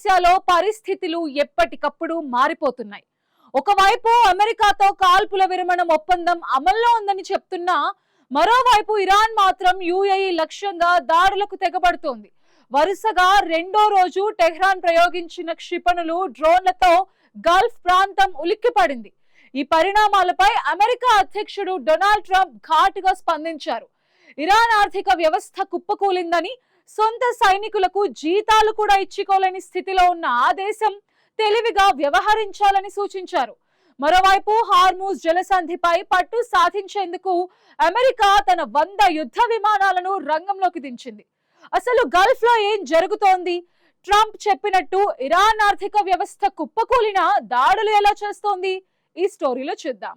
పశ్చిమాసియాలో పరిస్థితులు ఎప్పటికప్పుడు మారిపోతున్నాయి. ఒకవైపు అమెరికాతో కాల్పుల విరమణ ఒప్పందం అమల్లో ఉందని చెప్తున్నా, మరోవైపు ఇరాన్ మాత్రం యుఏఈ లక్ష్యంగా దాడులకు తెగబడుతోంది. వరుసగా రెండో రోజు టెహ్రాన్ ప్రయోగించిన క్షిపణులు, డ్రోన్లతో గల్ఫ్ ప్రాంతం ఉలిక్కిపడింది. ఈ పరిణామాలపై అమెరికా అధ్యక్షుడు డొనాల్డ్ ట్రంప్ ఘాటుగా స్పందించారు. ఇరాన్ ఆర్థిక వ్యవస్థ కుప్పకూలిందని, సొంత సైనికులకు జీతాలు కూడా ఇచ్చుకోలేని స్థితిలో ఉన్న ఆ దేశం తెలివిగా వ్యవహరించాలని సూచించారు. మరోవైపు హార్మూజ్ జలసంధిపై పట్టు సాధించేందుకు అమెరికా తన 100 యుద్ధ విమానాలను రంగంలోకి దించింది. అసలు గల్ఫ్ లో ఏం జరుగుతోంది? ట్రంప్ చెప్పినట్టు ఇరాన్ ఆర్థిక వ్యవస్థ కుప్పకూలిన దాడులు ఎలా చేస్తోంది? ఈ స్టోరీలో చూద్దాం.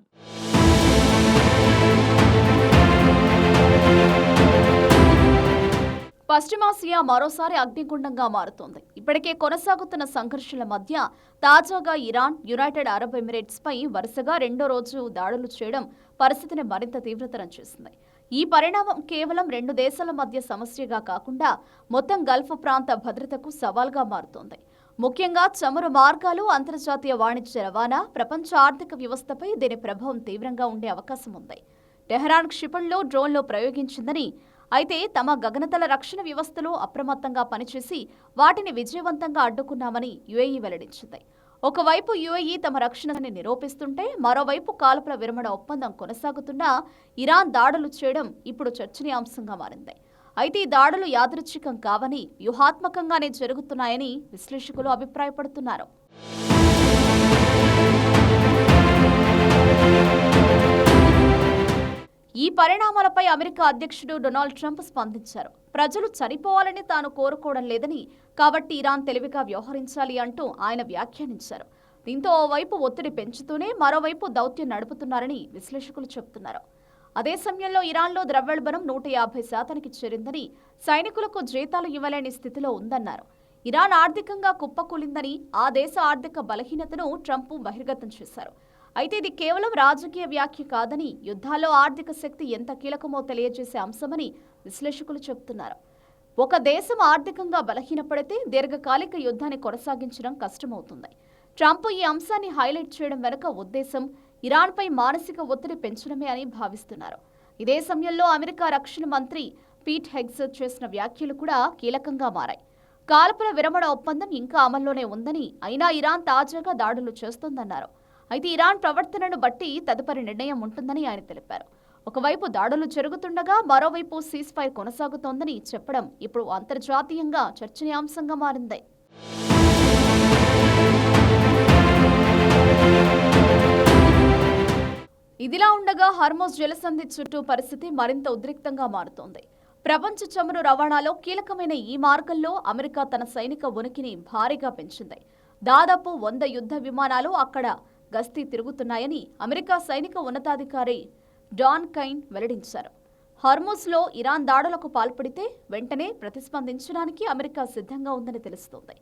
పశ్చిమాసియా మరోసారి అగ్నిగుండంగా మారుతోంది. ఇప్పటికే కొనసాగుతున్న సంఘర్షణల మధ్య తాజాగా ఇరాన్, యునైటెడ్ అరబ్ ఎమిరేట్స్ పై వరుసగా రెండో రోజు దాడులు చేయడం పరిస్థితిని మరింత తీవ్రతరం చేసింది. ఈ పరిణామం కేవలం రెండు దేశాల మధ్య సమస్యగా కాకుండా మొత్తం గల్ఫ్ ప్రాంత భద్రతకు సవాల్గా మారుతోంది. ముఖ్యంగా చమురు మార్గాలు, అంతర్జాతీయ వాణిజ్య రవాణా, ప్రపంచ ఆర్థిక వ్యవస్థపై దీని ప్రభావం తీవ్రంగా ఉండే అవకాశం ఉంది. టెహ్రాన్ క్షిపణులు, డ్రోన్లు ప్రయోగించిందని, అయితే తమ గగనతల రక్షణ వ్యవస్థలు అప్రమత్తంగా పనిచేసి వాటిని విజయవంతంగా అడ్డుకున్నామని యుఏఈ వెల్లడించింది. ఒకవైపు యుఏఈ తమ రక్షణని నిరూపిస్తుంటే, మరోవైపు కాల్పుల విరమణ ఒప్పందం కొనసాగుతున్నా ఇరాన్ దాడులు చేయడం ఇప్పుడు చర్చనీయాంశంగా మారింది. అయితే ఈ దాడులు యాదృచ్ఛికం కావని, వ్యూహాత్మకంగానే జరుగుతున్నాయని విశ్లేషకులు అభిప్రాయపడుతున్నారు. ఈ పరిణామాలపై అమెరికా అధ్యక్షుడు డొనాల్డ్ ట్రంప్ స్పందించారు. ప్రజలు చనిపోవాలని తాను కోరుకోవడం లేదని, కాబట్టి ఇరాన్ తెలివిగా వ్యవహరించాలి అంటూ ఆయన వ్యాఖ్యానించారు. దీంతో ఓవైపు ఒత్తిడి పెంచుతూనే మరోవైపు దౌత్యం నడుపుతున్నారని విశ్లేషకులు చెబుతున్నారు. అదే సమయంలో ఇరాన్లో ద్రవ్యోల్బణం 150% చేరిందని, సైనికులకు జీతాలు ఇవ్వలేని స్థితిలో ఉందన్నారు. ఇరాన్ ఆర్థికంగా కుప్పకూలిందని, ఆ దేశ ఆర్థిక బలహీనతను ట్రంప్ బహిర్గతం చేశారు. అయితే ఇది కేవలం రాజకీయ వ్యాఖ్య కాదని, యుద్ధాల్లో ఆర్థిక శక్తి ఎంత కీలకమో తెలియజేసే అంశమని విశ్లేషకులు చెబుతున్నారు. ఒక దేశం ఆర్థికంగా బలహీనపడితే దీర్ఘకాలిక యుద్ధాన్ని కొనసాగించడం కష్టమవుతుంది. ట్రంప్ ఈ అంశాన్ని హైలైట్ చేయడం వెనుక ఉద్దేశం ఇరాన్పై మానసిక ఒత్తిడి పెంచడమే అని భావిస్తున్నారు. ఇదే సమయంలో అమెరికా రక్షణ మంత్రి పీట్ హెగ్సెత్ చేసిన వ్యాఖ్యలు కూడా కీలకంగా మారాయి. కాల్పుల విరమణ ఒప్పందం ఇంకా అమల్లోనే ఉందని, అయినా ఇరాన్ తాజాగా దాడులు చేస్తోందన్నారు. అయితే ఇరాన్ ప్రవర్తనను బట్టి తదుపరి నిర్ణయం ఉంటుందని ఆయన తెలిపారు. ఒకవైపు దాడులు జరుగుతుండగా మరోవైపు సీజ్ ఫైర్ కొనసాగుతోందని చెప్పడం ఇప్పుడు అంతర్జాతీయంగా చర్చనీయాంశంగా మారింది. ఇదిలా ఉండగా హార్మూజ్ జలసంధి చుట్టూ పరిస్థితి మరింత ఉద్రిక్తంగా మారుతోంది. ప్రపంచ చమురు రవాణాలో కీలకమైన ఈ మార్గంలో అమెరికా తన సైనిక ఉనికిని భారీగా పెంచింది. దాదాపు 100 యుద్ధ విమానాలు అక్కడ గస్తీ తిరుగుతున్నాయని అమెరికా సైనిక ఉన్నతాధికారి డాన్ కైన్ వెల్లడించారు. హార్మూజ్లో ఇరాన్ దాడులకు పాల్పడితే వెంటనే ప్రతిస్పందించడానికి అమెరికా సిద్ధంగా ఉందని తెలుస్తోంది.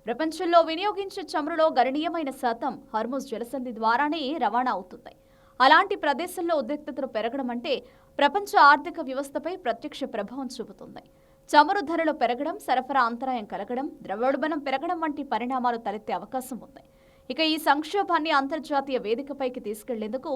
ప్రపంచంలో వినియోగించే చమురులో గణనీయమైన శాతం హార్మూజ్ జలసంధి ద్వారానే రవాణా అవుతుంది. అలాంటి ప్రదేశంలో ఉద్రిక్తతలు పెరగడం అంటే ప్రపంచ ఆర్థిక వ్యవస్థపై ప్రత్యక్ష ప్రభావం చూపుతుంది. చమురు ధరలు పెరగడం, సరఫరా అంతరాయం కలగడం, ద్రవ్యోల్బణం పెరగడం వంటి పరిణామాలు తలెత్తే అవకాశం ఉంది. ఇక ఈ సంక్షోభాన్ని అంతర్జాతీయ వేదికపైకి తీసుకెళ్లేందుకు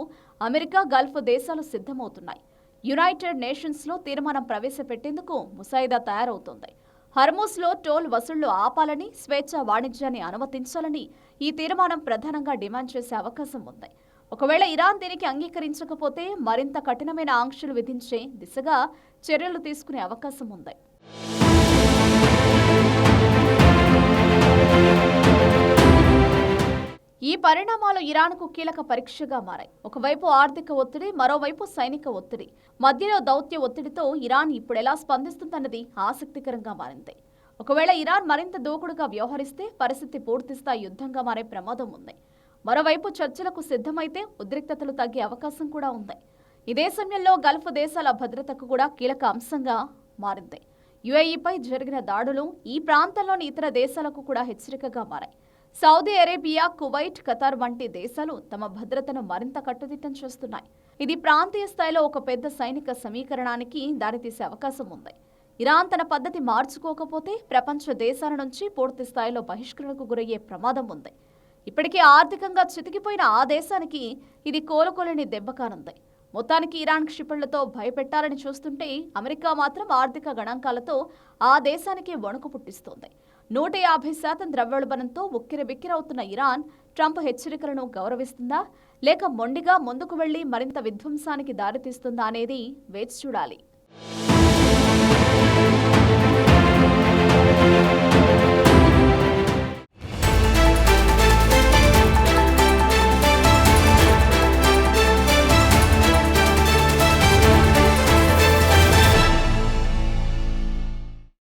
అమెరికా, గల్ఫ్ దేశాలు సిద్ధమవుతున్నాయి. యునైటెడ్ నేషన్స్లో తీర్మానం ప్రవేశపెట్టేందుకు ముసాయిదా తయారవుతోంది. హార్మూజ్లో టోల్ వసూళ్లు ఆపాలని, స్వేచ్ఛ వాణిజ్యాన్ని అనుమతించాలని ఈ తీర్మానం ప్రధానంగా డిమాండ్ చేసే అవకాశం ఉంది. ఒకవేళ ఇరాన్ దీనికి అంగీకరించకపోతే మరింత కఠినమైన ఆంక్షలు విధించే దిశగా చర్యలు తీసుకునే అవకాశం ఉంది. ఈ పరిణామాలు ఇరాన్కు కీలక పరీక్షగా మారాయి. ఒకవైపు ఆర్థిక ఒత్తిడి, మరోవైపు సైనిక ఒత్తిడి. మధ్యలో దౌత్య ఒత్తిడితో ఇరాన్ ఇప్పుడు ఎలా స్పందిస్తుందన్నది ఆసక్తికరంగా మారింది. ఒకవేళ ఇరాన్ మరింత దూకుడుగా వ్యవహరిస్తే పరిస్థితి పూర్తిస్థాయి యుద్ధంగా మారే ప్రమాదం ఉంది. మరోవైపు చర్చలకు సిద్ధమైతే ఉద్రిక్తతలు తగ్గే అవకాశం కూడా ఉంది. ఇదే సమయంలో గల్ఫ్ దేశాల భద్రతకు కూడా కీలక అంశంగా మారింది. యుఏఈపై జరిగిన దాడులు ఈ ప్రాంతంలోని ఇతర దేశాలకు కూడా హెచ్చరికగా మారాయి. సౌదీ అరేబియా, కువైట్, ఖతార్ వంటి దేశాలు తమ భద్రతను మరింత కట్టుదిట్టం చేస్తున్నాయి. ఇది ప్రాంతీయ స్థాయిలో ఒక పెద్ద సైనిక సమీకరణానికి దారితీసే అవకాశం ఉంది. ఇరాన్ తన పద్ధతి మార్చుకోకపోతే ప్రపంచ దేశాల నుంచి పూర్తి స్థాయిలో బహిష్కరణకు గురయ్యే ప్రమాదం ఉంది. ఇప్పటికే ఆర్థికంగా చితికిపోయిన ఆ దేశానికి ఇది కోలుకోలేని దెబ్బ కానుంది. మొత్తానికి ఇరాన్ క్షిపణులతో భయపెట్టాలని చూస్తుంటే అమెరికా మాత్రం ఆర్థిక గణాంకాలతో ఆ దేశానికి వణుకు పుట్టిస్తోంది. 150% ద్రవ్యోల్బణంతో ఉక్కిరిబిక్కిరవుతున్న ఇరాన్ ట్రంప్ హెచ్చరికలను గౌరవిస్తుందా లేక మొండిగా ముందుకు వెళ్లి మరింత విధ్వంసానికి దారితీస్తుందా అనేది వేచి చూడాలి.